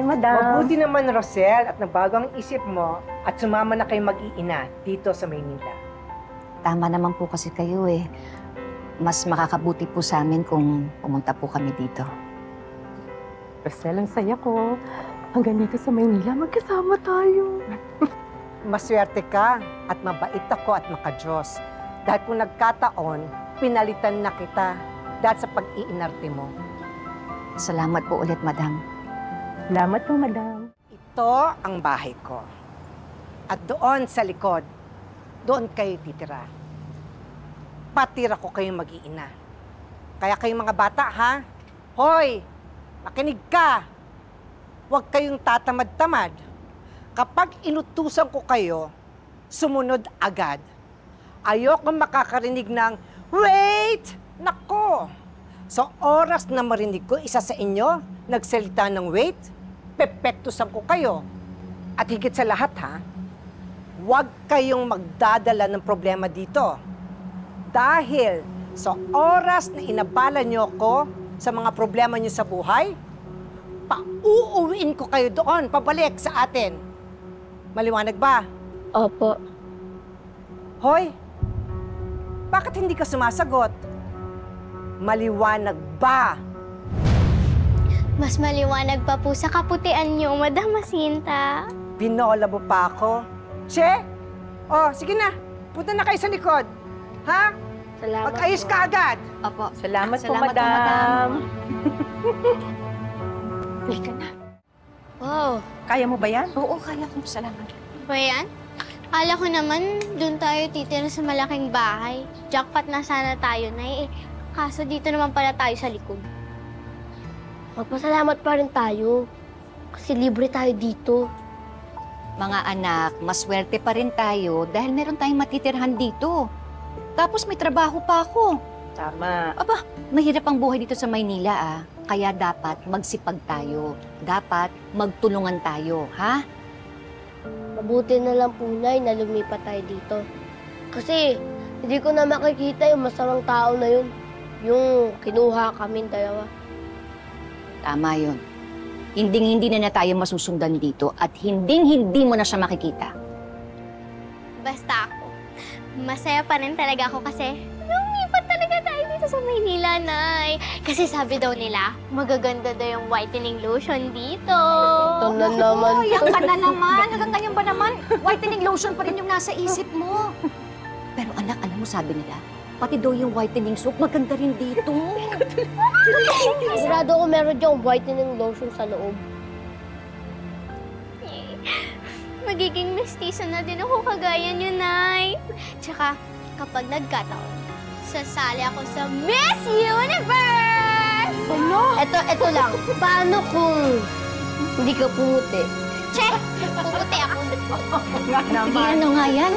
madam. Mabuti naman, Rosel, at nabago ang isip mo at sumama na kayo mag-iina dito sa Maynila. Tama naman po kasi kayo eh. Mas makakabuti po sa amin kung pumunta po kami dito. Rosel, ang saya ko. Hanggang dito sa Maynila, magkasama tayo. Maswerte ka at mabait ako at makajos. Dahil kung nagkataon, pinalitan na kita dahil sa pag-iinarte mo. Salamat po ulit, madam. Salamat po, madam. Ito ang bahay ko. At doon sa likod, doon kayo titira. Patira ko kayong mag-iina. Kaya kayong mga bata, ha? Hoy! Makinig ka! Huwag kayong tatamad-tamad. Kapag inutusan ko kayo, sumunod agad. Ayoko makakarinig ng, wait! Nako! Sa oras na marinig ko, isa sa inyo, nagsalita ng wait, pepektusan ko kayo. At higit sa lahat, ha? Huwag kayong magdadala ng problema dito. Dahil sa oras na inabala niyo ko sa mga problema niyo sa buhay, pauuwiin ko kayo doon, pabalik sa atin. Maliwanag ba? Opo. Hoy, bakit hindi ka sumasagot? Maliwanag ba? Mas maliwanag pa po sa kaputian niyo, Madam Jacinta. Binola mo pa ako? Che? Oh, sige na. Punta na kayo sa likod. Ha? Salamat Mag-ayos po. ka agad. Opo. Salamat po, Salamat po, madam. Halika na. Wow. Kaya mo ba yan? Oo, kaya ko. Salamat. Ba yan? Kala ko naman doon tayo titira sa malaking bahay. Jackpot na sana tayo na eh. Kaso dito naman pala tayo sa likod. Magpasalamat pa rin tayo. Kasi libre tayo dito. Mga anak, maswerte pa rin tayo dahil meron tayong matitirhan dito. Tapos may trabaho pa ako. Tama. Aba, mahirap ang buhay dito sa Maynila ah. Kaya dapat magsipag tayo. Dapat magtulungan tayo, ha? Mabuti na lang po, Nay, na lumipat tayo dito. Kasi hindi ko na makikita yung masamang tao na yun. Yung kinuha kaming dalawa. Tama yun. Hinding-hindi na tayo masusundan dito at hinding-hindi mo na siya makikita. Basta ako. Masaya pa rin talaga ako kasi lumipat talaga tayo dito sa Maynila, Nay. Kasi sabi daw nila, magaganda daw yung whitening lotion dito. Ito na naman. Yan ka na naman. Hanggang ganyan ba naman? Whitening lotion pa rin yung nasa isip mo. Pero anak, alam mo sabi nila, pati daw yung whitening soap, maganda rin dito. Sigurado ko meron diyang whitening lotion sa loob. Magiging mestizo na din ako kagaya niyo, Nay. Tsaka, kapag nagkataon, sasali ako sa Miss Universe! Ano? Ito lang. Paano kung hindi ka pumuti? Che! Pumuti ako. Hindi ano nga yan.